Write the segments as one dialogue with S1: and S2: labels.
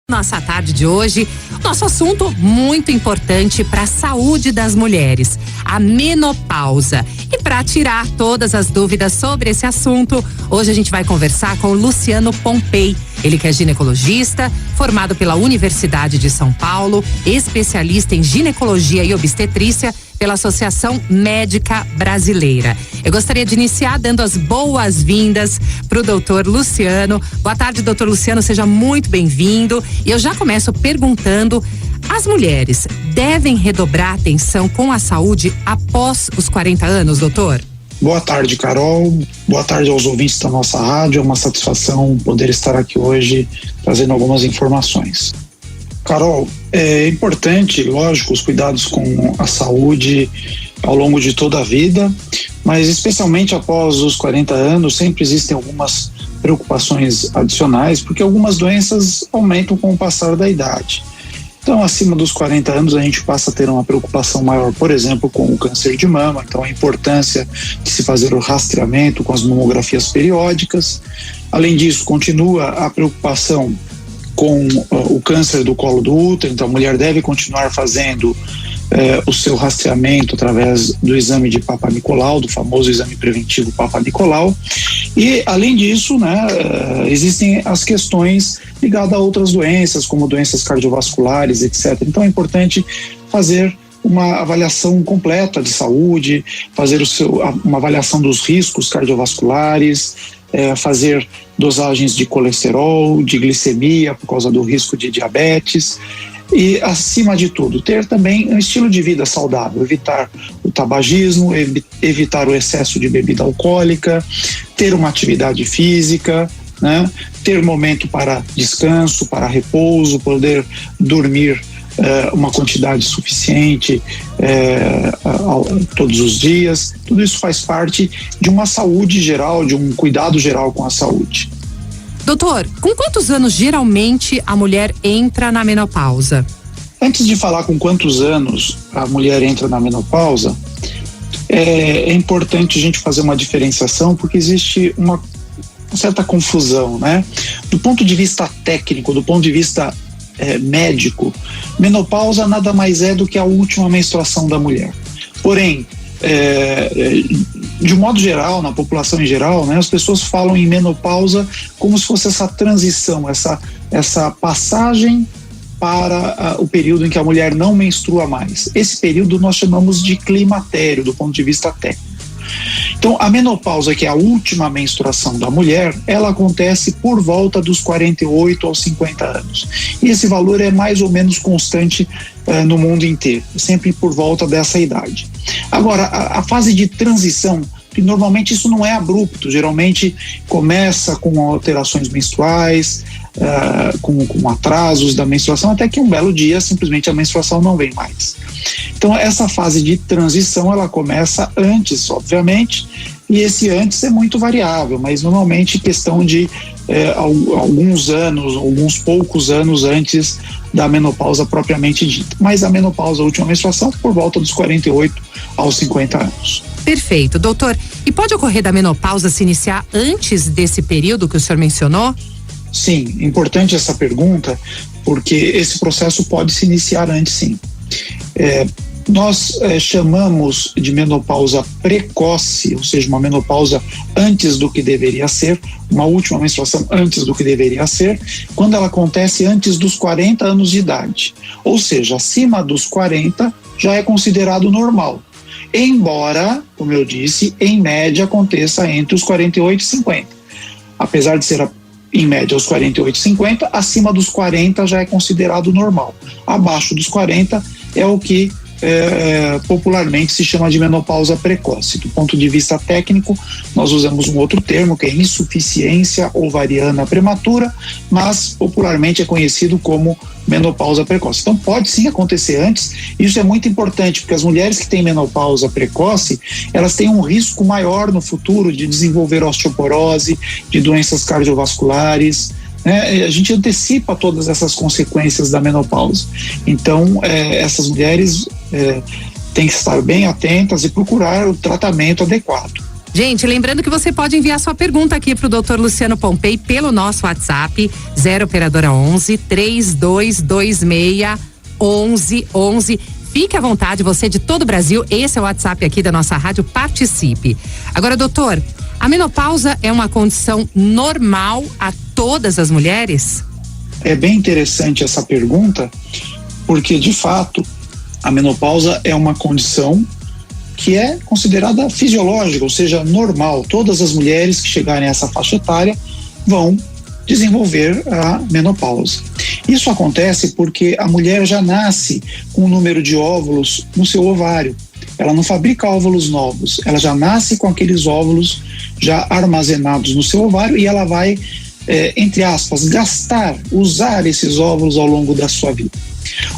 S1: Nossa tarde de hoje, nosso assunto muito importante para a saúde das mulheres, a menopausa. E para tirar todas as dúvidas sobre esse assunto, hoje a gente vai conversar com o Luciano Pompei. Ele que é ginecologista, formado pela Universidade de São Paulo, especialista em ginecologia e obstetrícia pela Associação Médica Brasileira. Eu gostaria de iniciar dando as boas-vindas para o doutor Luciano. Boa tarde, doutor Luciano, seja muito bem-vindo. E eu já começo perguntando: as mulheres devem redobrar atenção com a saúde após os 40 anos, doutor?
S2: Boa tarde, Carol. Boa tarde aos ouvintes da nossa rádio. É uma satisfação poder estar aqui hoje trazendo algumas informações. Carol, é importante, lógico, os cuidados com a saúde ao longo de toda a vida, mas especialmente após os 40 anos, sempre existem algumas preocupações adicionais, porque algumas doenças aumentam com o passar da idade. Então, acima dos 40 anos, a gente passa a ter uma preocupação maior, por exemplo, com o câncer de mama. Então, a importância de se fazer o rastreamento com as mamografias periódicas. Além disso, continua a preocupação com o câncer do colo do útero. Então, a mulher deve continuar fazendo o seu rastreamento através do exame de Papa Nicolau, do famoso exame preventivo Papa Nicolau. E, além disso, existem as questões ligadas a outras doenças, como doenças cardiovasculares, etc. Então, é importante fazer uma avaliação completa de saúde, fazer uma avaliação dos riscos cardiovasculares, fazer dosagens de colesterol, de glicemia, por causa do risco de diabetes. E, acima de tudo, ter também um estilo de vida saudável, evitar o tabagismo, evitar o excesso de bebida alcoólica, ter uma atividade física, ter momento para descanso, para repouso, poder dormir uma quantidade suficiente todos os dias. Tudo isso faz parte de uma saúde geral, de um cuidado geral com a saúde.
S1: Doutor, com quantos anos geralmente a mulher entra na menopausa?
S2: Antes de falar com quantos anos a mulher entra na menopausa, é importante a gente fazer uma diferenciação, porque existe uma certa confusão, Do ponto de vista técnico, do ponto de vista médico, menopausa nada mais é do que a última menstruação da mulher. Porém, de um modo geral, na população em geral, as pessoas falam em menopausa como se fosse essa transição, essa passagem para o período em que a mulher não menstrua mais. Esse período nós chamamos de climatério, do ponto de vista técnico. Então, a menopausa, que é a última menstruação da mulher, ela acontece por volta dos 48 aos 50 anos. E esse valor é mais ou menos constante no mundo inteiro, sempre por volta dessa idade. Agora, a fase de transição, que normalmente isso não é abrupto, geralmente começa com alterações menstruais, com atrasos da menstruação, até que um belo dia simplesmente a menstruação não vem mais. Então, essa fase de transição, ela começa antes, obviamente, e esse antes é muito variável, mas normalmente questão de alguns anos, alguns poucos anos antes da menopausa propriamente dita. Mas a menopausa, a última menstruação, por volta dos 48 aos 50 anos.
S1: Perfeito, doutor. E pode ocorrer da menopausa se iniciar antes desse período que o senhor mencionou?
S2: Sim, importante essa pergunta, porque esse processo pode se iniciar antes, sim. Nós chamamos de menopausa precoce, ou seja, uma menopausa antes do que deveria ser, uma última menstruação antes do que deveria ser, quando ela acontece antes dos 40 anos de idade. Ou seja, acima dos 40 já é considerado normal. Embora, como eu disse, em média aconteça entre os 48 e 50. Apesar de ser em média aos 48 e 50, acima dos 40 já é considerado normal. Abaixo dos 40 é o que popularmente se chama de menopausa precoce. Do ponto de vista técnico, nós usamos um outro termo, que é insuficiência ovariana prematura, mas popularmente é conhecido como menopausa precoce. Então pode sim acontecer antes. Isso é muito importante, porque as mulheres que têm menopausa precoce, elas têm um risco maior no futuro de desenvolver osteoporose, de doenças cardiovasculares, a gente antecipa todas essas consequências da menopausa. Então, essas mulheres têm que estar bem atentas e procurar o tratamento adequado.
S1: Gente, lembrando que você pode enviar sua pergunta aqui pro Dr. Luciano Pompei pelo nosso WhatsApp, 0 operadora 11 3226 1111. Fique à vontade, você de todo o Brasil, esse é o WhatsApp aqui da nossa rádio, participe. Agora, doutor, a menopausa é uma condição normal a todas as mulheres?
S2: É bem interessante essa pergunta, porque de fato a menopausa é uma condição que é considerada fisiológica, ou seja, normal. Todas as mulheres que chegarem a essa faixa etária vão desenvolver a menopausa. Isso acontece porque a mulher já nasce com um número de óvulos no seu ovário. Ela não fabrica óvulos novos, ela já nasce com aqueles óvulos já armazenados no seu ovário e ela vai, entre aspas, usar esses óvulos ao longo da sua vida.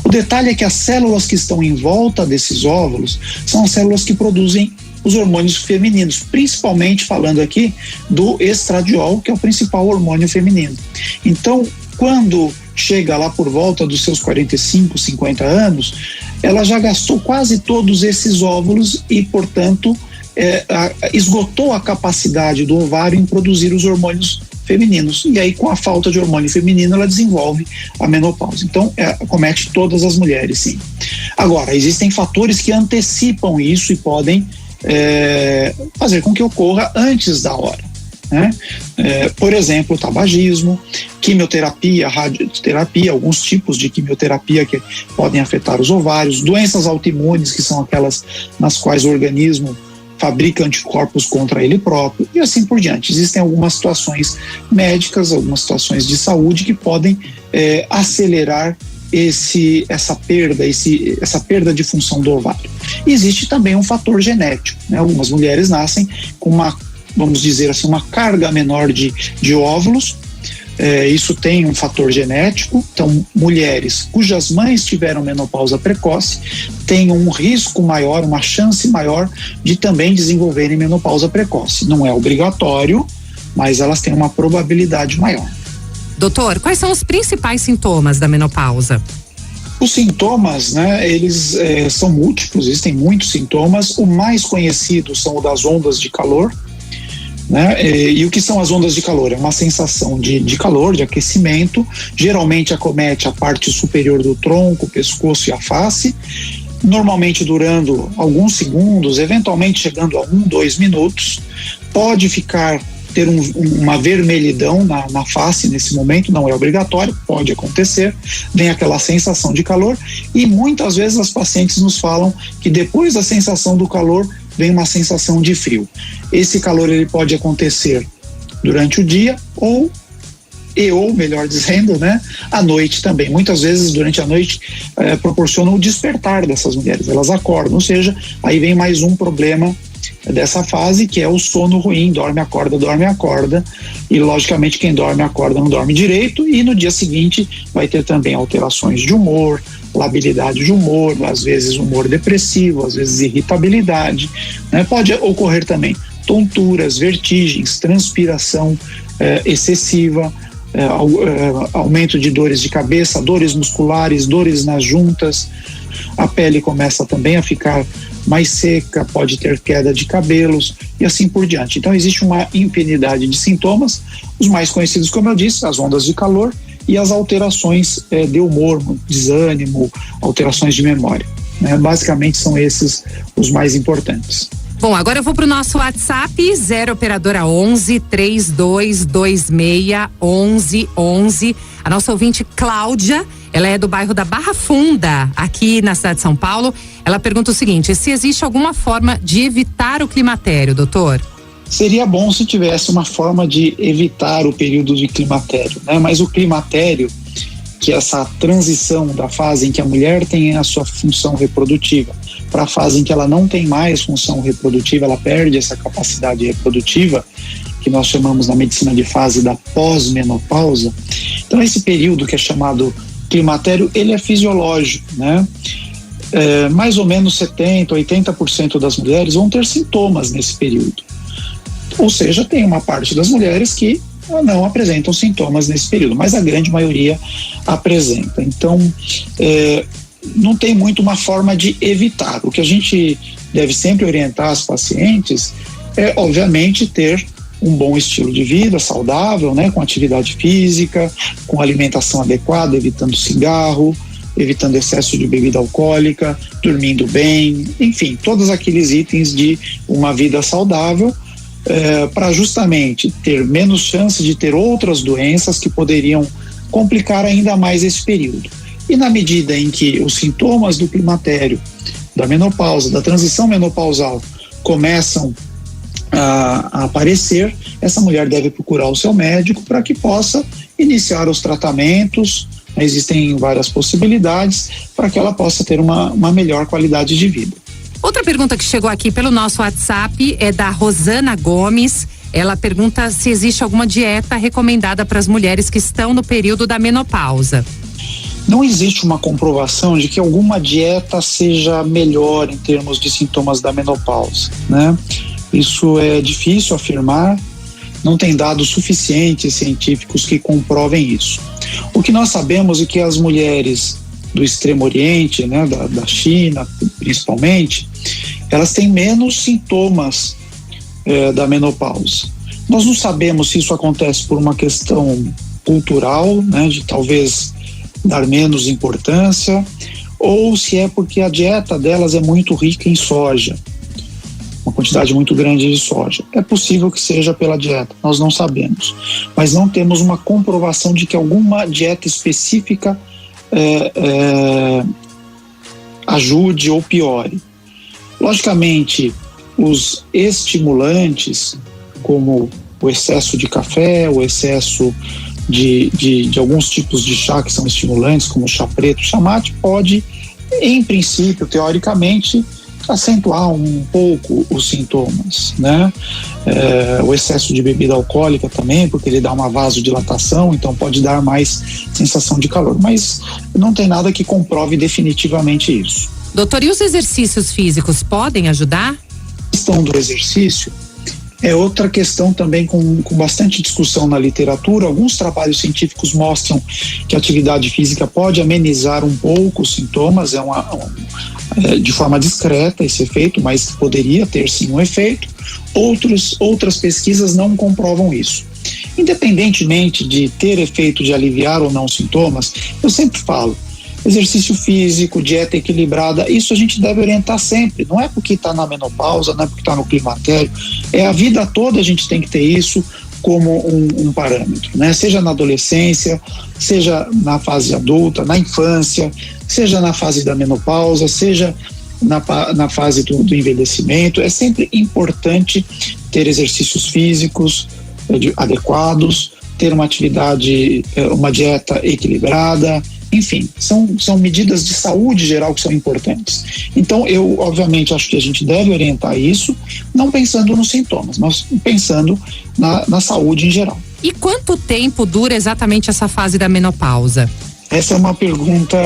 S2: O detalhe é que as células que estão em volta desses óvulos são as células que produzem os hormônios femininos, principalmente falando aqui do estradiol, que é o principal hormônio feminino. Então, quando chega lá por volta dos seus 45, 50 anos, ela já gastou quase todos esses óvulos e, portanto, esgotou a capacidade do ovário em produzir os hormônios femininos. E aí, com a falta de hormônio feminino, ela desenvolve a menopausa. Então, acomete todas as mulheres, sim. Agora, existem fatores que antecipam isso e podem fazer com que ocorra antes da hora, né? Por exemplo, tabagismo, quimioterapia, radioterapia, alguns tipos de quimioterapia que podem afetar os ovários, doenças autoimunes, que são aquelas nas quais o organismo fabrica anticorpos contra ele próprio e assim por diante. Existem algumas situações médicas, algumas situações de saúde que podem acelerar essa perda de função do ovário. E existe também um fator genético, né? Algumas mulheres nascem com vamos dizer assim, uma carga menor de óvulos. Isso tem um fator genético. Então, mulheres cujas mães tiveram menopausa precoce têm um risco maior, uma chance maior de também desenvolverem menopausa precoce. Não é obrigatório, mas elas têm uma probabilidade maior.
S1: Doutor, quais são os principais sintomas da menopausa?
S2: Os sintomas, né, eles são múltiplos, existem muitos sintomas. O mais conhecido são o das ondas de calor, né? E o que são as ondas de calor? É uma sensação de calor, de aquecimento, geralmente acomete a parte superior do tronco, o pescoço e a face, normalmente durando alguns segundos, eventualmente chegando a 1-2 minutos. Pode ter uma vermelhidão na face nesse momento, não é obrigatório, pode acontecer, vem aquela sensação de calor e muitas vezes as pacientes nos falam que depois da sensação do calor vem uma sensação de frio. Esse calor ele pode acontecer durante o dia ou melhor dizendo, né, à noite também. Muitas vezes durante a noite proporciona o despertar dessas mulheres, elas acordam, ou seja, aí vem mais um problema dessa fase, que é o sono ruim, dorme, acorda, e logicamente quem dorme, acorda, não dorme direito, e no dia seguinte vai ter também alterações de humor, labilidade de humor, às vezes humor depressivo, às vezes irritabilidade, né? Pode ocorrer também tonturas, vertigens, transpiração excessiva, aumento de dores de cabeça, dores musculares, dores nas juntas, a pele começa também a ficar mais seca, pode ter queda de cabelos e assim por diante. Então existe uma infinidade de sintomas, os mais conhecidos, como eu disse, as ondas de calor e as alterações de humor, desânimo, alterações de memória, né? Basicamente são esses os mais importantes.
S1: Bom, agora eu vou pro nosso WhatsApp, 0 operadora 11 3226 1111. A nossa ouvinte Cláudia, ela é do bairro da Barra Funda, aqui na cidade de São Paulo. Ela pergunta o seguinte: se existe alguma forma de evitar o climatério, doutor?
S2: Seria bom se tivesse uma forma de evitar o período de climatério, né? Mas o climatério, que é essa transição da fase em que a mulher tem a sua função reprodutiva para a fase em que ela não tem mais função reprodutiva, ela perde essa capacidade reprodutiva, que nós chamamos na medicina de fase da pós-menopausa. Então esse período que é chamado climatério, ele é fisiológico, né? Mais ou menos 70%, 80% das mulheres vão ter sintomas nesse período. Ou seja, tem uma parte das mulheres que não apresentam sintomas nesse período, mas a grande maioria apresenta. Então, não tem muito uma forma de evitar. O que a gente deve sempre orientar as pacientes é, obviamente, ter um bom estilo de vida, saudável, né, com atividade física, com alimentação adequada, evitando cigarro, evitando excesso de bebida alcoólica, dormindo bem, enfim, todos aqueles itens de uma vida saudável, para justamente ter menos chance de ter outras doenças que poderiam complicar ainda mais esse período. E na medida em que os sintomas do climatério, da menopausa, da transição menopausal começam a aparecer, essa mulher deve procurar o seu médico para que possa iniciar os tratamentos. Existem várias possibilidades para que ela possa ter uma melhor qualidade de vida.
S1: Outra pergunta que chegou aqui pelo nosso WhatsApp é da Rosana Gomes. Ela pergunta se existe alguma dieta recomendada para as mulheres que estão no período da menopausa.
S2: Não existe uma comprovação de que alguma dieta seja melhor em termos de sintomas da menopausa, né? Isso é difícil afirmar, não tem dados suficientes científicos que comprovem isso. O que nós sabemos é que as mulheres do Extremo Oriente, né, da China principalmente, elas têm menos sintomas da menopausa. Nós não sabemos se isso acontece por uma questão cultural, né, de talvez dar menos importância, ou se é porque a dieta delas é muito rica em soja, uma quantidade muito grande de soja. É possível que seja pela dieta, nós não sabemos, mas não temos uma comprovação de que alguma dieta específica ajude ou piore. Logicamente, os estimulantes, como o excesso de café, o excesso de alguns tipos de chá que são estimulantes, como o chá preto, o chá mate, pode, em princípio, teoricamente, acentuar um pouco os sintomas, né? O excesso de bebida alcoólica também, porque ele dá uma vasodilatação, então pode dar mais sensação de calor, mas não tem nada que comprove definitivamente isso.
S1: Doutor, e os exercícios físicos podem ajudar?
S2: A questão do exercício é outra questão também com bastante discussão na literatura. Alguns trabalhos científicos mostram que a atividade física pode amenizar um pouco os sintomas, de forma discreta esse efeito, mas poderia ter sim um efeito. Outras pesquisas não comprovam isso. Independentemente de ter efeito de aliviar ou não sintomas, eu sempre falo, exercício físico, dieta equilibrada, isso a gente deve orientar sempre. Não é porque está na menopausa, não é porque está no climatério, é a vida toda a gente tem que ter isso como um parâmetro, né? Seja na adolescência, seja na fase adulta, na infância, seja na fase da menopausa, seja na fase do envelhecimento. É sempre importante ter exercícios físicos adequados, ter uma atividade, uma dieta equilibrada, enfim, são medidas de saúde geral que são importantes. Então, eu obviamente acho que a gente deve orientar isso, não pensando nos sintomas, mas pensando na saúde em geral.
S1: E quanto tempo dura exatamente essa fase da menopausa?
S2: Essa é uma pergunta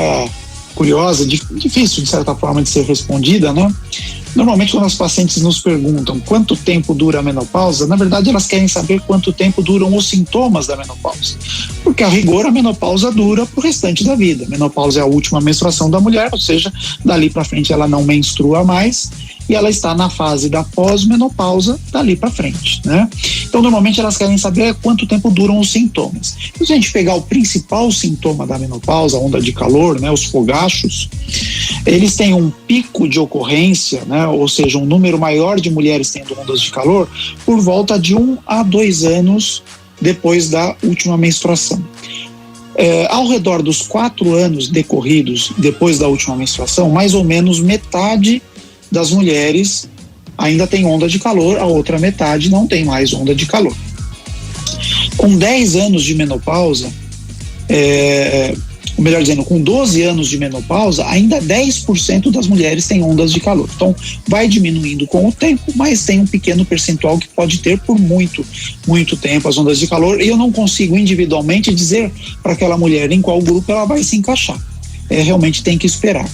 S2: curiosa, difícil de certa forma de ser respondida, né? Normalmente quando as pacientes nos perguntam quanto tempo dura a menopausa, na verdade elas querem saber quanto tempo duram os sintomas da menopausa, porque a rigor a menopausa dura pro restante da vida. A menopausa é a última menstruação da mulher, ou seja, dali para frente ela não menstrua mais e ela está na fase da pós-menopausa dali para frente, né? Então normalmente elas querem saber quanto tempo duram os sintomas. Se a gente pegar o principal sintoma da menopausa, a onda de calor, né, os fogachos, eles têm um pico de ocorrência, né, ou seja, um número maior de mulheres tendo ondas de calor por volta de 1 a 2 anos depois da última menstruação. Ao redor dos 4 anos decorridos depois da última menstruação, mais ou menos metade das mulheres ainda tem onda de calor, a outra metade não tem mais onda de calor. Com 10 anos de menopausa, melhor dizendo, com 12 anos de menopausa, ainda 10% das mulheres têm ondas de calor. Então, vai diminuindo com o tempo, mas tem um pequeno percentual que pode ter por muito, muito tempo as ondas de calor, e eu não consigo individualmente dizer para aquela mulher em qual grupo ela vai se encaixar. Realmente tem que esperar.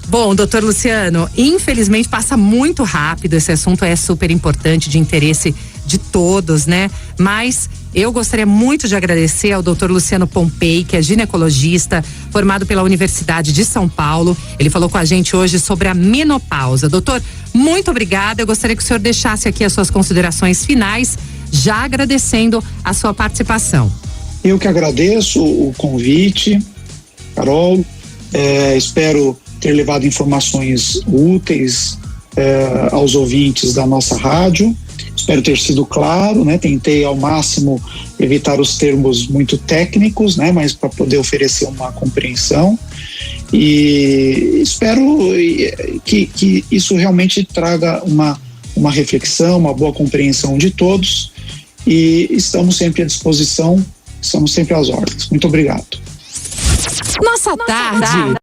S1: Bom, doutor Luciano, infelizmente passa muito rápido, esse assunto é super importante, de interesse de todos, né? Mas eu gostaria muito de agradecer ao Dr. Luciano Pompei, que é ginecologista, formado pela Universidade de São Paulo. Ele falou com a gente hoje sobre a menopausa. Doutor, muito obrigada. Eu gostaria que o senhor deixasse aqui as suas considerações finais, já agradecendo a sua participação.
S2: Eu que agradeço o convite, Carol. Espero ter levado informações úteis aos ouvintes da nossa rádio. Espero ter sido claro, né? Tentei ao máximo evitar os termos muito técnicos, né? Mas para poder oferecer uma compreensão, e espero que isso realmente traga uma reflexão, uma boa compreensão de todos, e estamos sempre à disposição, estamos sempre às ordens. Muito obrigado.
S1: Nossa tarde